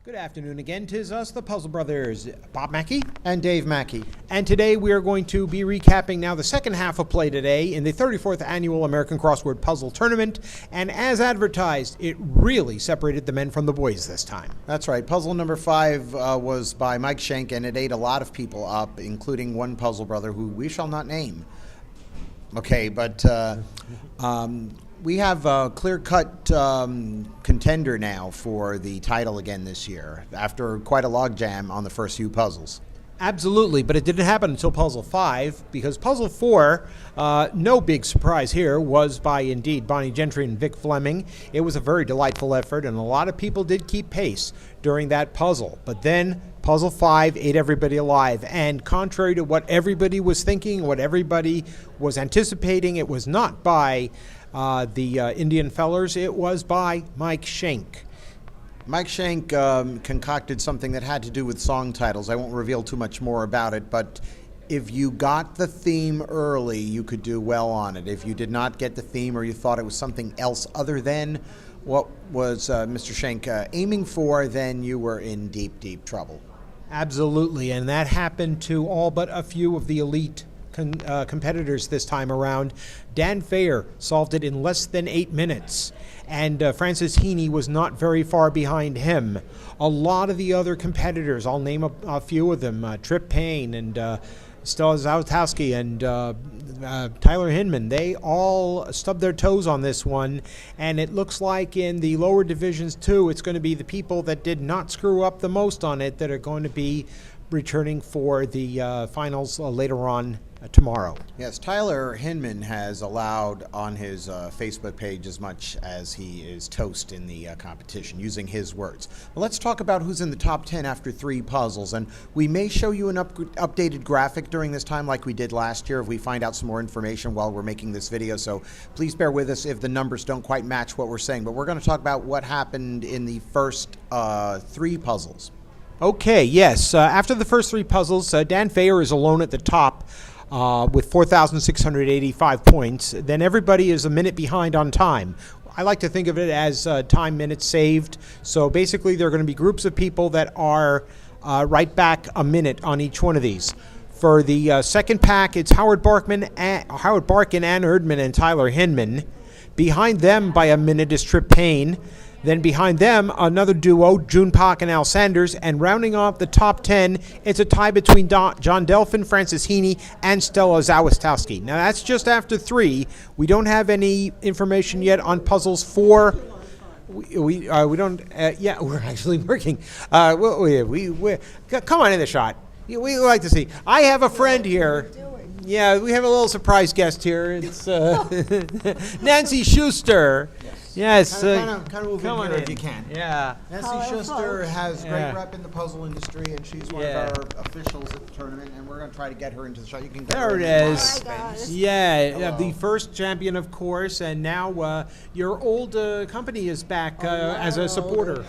Good afternoon again. 'Tis us, the Puzzle Brothers, Bob Mackey. And Dave Mackey. And today we are going to be recapping now the second half of play today in the 34th Annual American Crossword Puzzle Tournament. And as advertised, it really separated the men from the boys this time. That's right. Puzzle number 5 was by Mike Schenk, and it ate a lot of people up, including one puzzle brother who we shall not name. Okay, but we have a clear-cut contender now for the title again this year, after quite a logjam on the first few puzzles. Absolutely, but it didn't happen until Puzzle 5, because Puzzle 4, no big surprise here, was by, indeed, Bonnie Gentry and Vic Fleming. It was a very delightful effort, and a lot of people did keep pace during that puzzle. But then Puzzle 5 ate everybody alive, and contrary to what everybody was thinking, what everybody was anticipating, it was not by the Indian Fellers, it was by Mike Schenk. Mike Schenk concocted something that had to do with song titles. I won't reveal too much more about it, but if you got the theme early, you could do well on it. If you did not get the theme, or you thought it was something else other than what was Mr. Schenk aiming for, then you were in deep, deep trouble. Absolutely, and that happened to all but a few of the elite competitors this time around. Dan Fayer solved it in less than 8 minutes, and Francis Heaney was not very far behind him. A lot of the other competitors, I'll name a few of them, Trip Payne and Stella Zawtowski and Tyler Hinman, they all stubbed their toes on this one, and it looks like in the lower divisions too, it's going to be the people that did not screw up the most on it that are going to be returning for the finals later on tomorrow. Yes, Tyler Hinman has allowed on his Facebook page as much as he is toast in the competition, using his words. Well, let's talk about who's in the top 10 after 3 puzzles, and we may show you an updated graphic during this time like we did last year if we find out some more information while we're making this video, so please bear with us if the numbers don't quite match what we're saying, but we're going to talk about what happened in the first 3 puzzles. Okay, yes. After the first 3 puzzles, Dan Fayer is alone at the top with 4,685 points. Then everybody is a minute behind on time. I like to think of it as time minutes saved. So basically, there are going to be groups of people that are right back a minute on each one of these. For the second pack, it's Howard Barkin, Ann Erdman, and Tyler Hinman. Behind them by a minute is Trip Payne. Then behind them, another duo, June Pak and Al Sanders. And rounding off the top 10, it's a tie between John Delphin, Francis Heaney, and Stella Zawistowski. Now, that's just after 3. We don't have any information yet on puzzles 4. We don't, yeah, we're actually working. We come on in the shot. We like to see. I have a friend here. Yeah, we have a little surprise guest here. It's Nancy Schuster. Yes. Kind of move in here if you can. Yeah. Nancy Schuster has great rep in the puzzle industry, and she's one of our officials at the tournament, and we're going to try to get her into the shot. You can get there her it is. Hello. The first champion, of course, and now your old company is back as a supporter.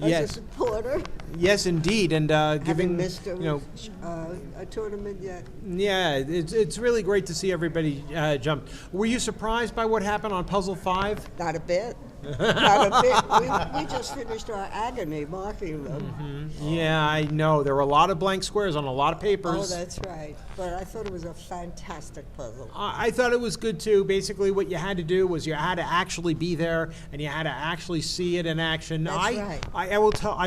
As a supporter. Yes, indeed, and giving missed a tournament yet. Yeah, it's really great to see everybody jump. Were you surprised by what happened on Puzzle 5? Not a bit. Not a bit. We just finished our agony marking them. Mm-hmm. Yeah, I know. There were a lot of blank squares on a lot of papers. Oh, that's right. But I thought it was a fantastic puzzle. I thought it was good, too. Basically, what you had to do was you had to actually be there, and you had to actually see it in action. That's right. I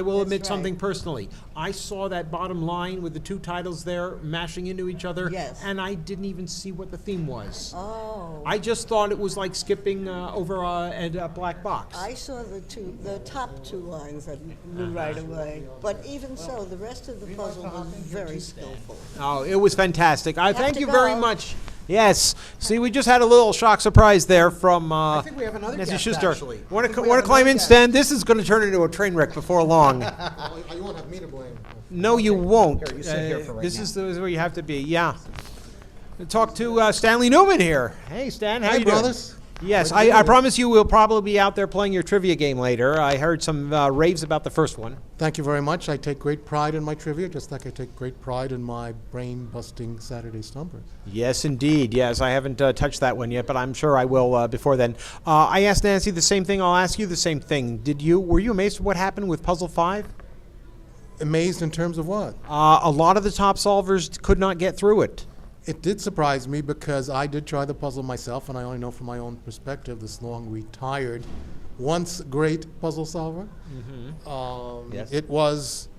will admit something personally. I saw that bottom line with the 2 titles there mashing into each other, and I didn't even see what the theme was. Oh. I just thought it was like skipping over a black box. I saw the top 2 lines and knew right away. But even so, the rest of the puzzle was very skillful. Oh, it was fantastic. I thank you very much. Yes. See, we just had a little shock surprise there from I think we have another Nancy guest, Schuster. actually. Want to climb in, Stan? This is going to turn into a train wreck before long. You won't have me to blame. No, you won't. Here, you sit here for right this now. is where you have to be. Yeah. Talk to Stanley Newman here. Hey, Stan. How you doing? brothers. Yes, What do you I do? promise you we'll probably be out there playing your trivia game later. I heard some raves about the first one. Thank you very much. I take great pride in my trivia, just like I take great pride in my brain-busting Saturday Stumpers. Yes, indeed. Yes, I haven't touched that one yet, but I'm sure I will before then. I asked Nancy the same thing. I'll ask you the same thing. Were you amazed at what happened with Puzzle 5? Amazed in terms of what? A lot of the top solvers could not get through it. It did surprise me because I did try the puzzle myself, and I only know from my own perspective, this long retired, once great puzzle solver. Yes. It was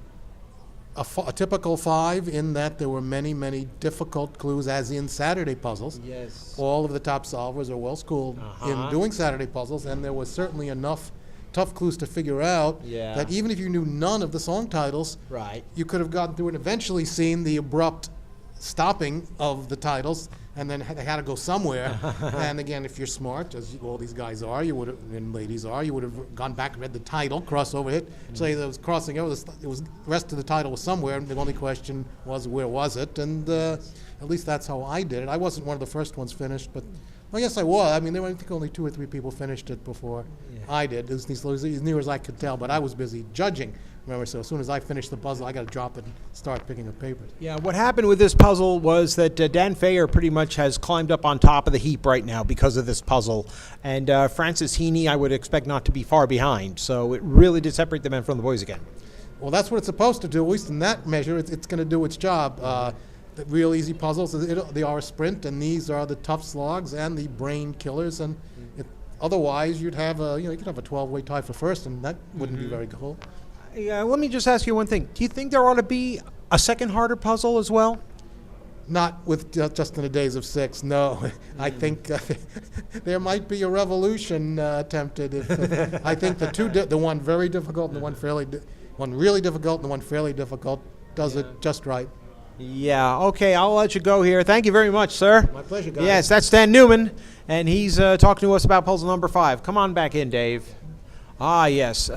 a typical 5 in that there were many, many difficult clues, as in Saturday puzzles. Yes. All of the top solvers are well schooled in doing Saturday puzzles, and there was certainly enough tough clues to figure out that even if you knew none of the song titles, Right. you could have gotten through and eventually seen the abrupt stopping of the titles, and then they had to go somewhere. And again, if you're smart, as all these guys are, you would have, and ladies are, you would have gone back and read the title, cross over it, say that it was crossing over. It was the rest of the title was somewhere, and the only question was where was it? And at least that's how I did it. I wasn't one of the first ones finished, but well, yes, I was. I mean, there were I think only 2 or 3 people finished it before I did. It was as near as I could tell, but I was busy judging. Remember, so as soon as I finished the puzzle, I got to drop it and start picking up papers. Yeah, what happened with this puzzle was that Dan Fayer pretty much has climbed up on top of the heap right now because of this puzzle. And Francis Heaney, I would expect not to be far behind. So it really did separate the men from the boys again. Well, that's what it's supposed to do. At least in that measure, it's going to do its job. The real easy puzzles, they are a sprint, and these are the tough slogs and the brain killers. And otherwise, you'd have you could have a 12-way tie for first, and that wouldn't be very cool. Yeah, let me just ask you one thing. Do you think there ought to be a second harder puzzle as well? Not with just in the days of 6, no. I think there might be a revolution attempted. I think the one very difficult and the one really difficult and the one fairly difficult does it just right. Yeah, okay, I'll let you go here. Thank you very much, sir. My pleasure, guys. Yes, that's Dan Newman, and he's talking to us about puzzle number 5. Come on back in, Dave. Ah, yes.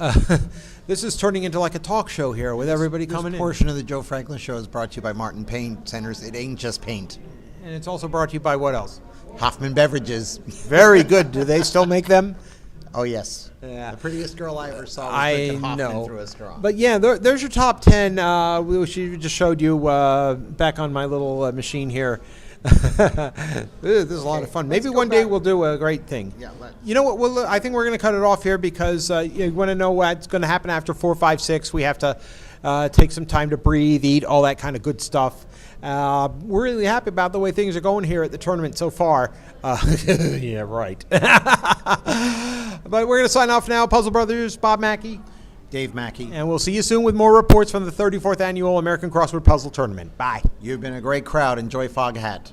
This is turning into like a talk show here with everybody coming This in. portion of the Joe Franklin Show is brought to you by Martin Paint Centers. It ain't just paint. And it's also brought to you by what else? Hoffman Beverages. Very good. Do they still make them? Oh, yes. Yeah. The prettiest girl I ever saw was I drinking Hoffman know. through a straw. But yeah, there's your top 10, which you just showed you back on my little machine here. This is a lot of fun. Maybe go one day back. we'll do a great thing. Yeah, let's. You know what? I think we're going to cut it off here because you want to know what's going to happen after 4, 5, 6. We have to take some time to breathe, eat, all that kind of good stuff. We're really happy about the way things are going here at the tournament so far. Yeah, right. But we're going to sign off now. Puzzle Brothers, Bob Mackey. Dave Mackey. And we'll see you soon with more reports from the 34th Annual American Crossword Puzzle Tournament. Bye. You've been a great crowd. Enjoy Fog Hat.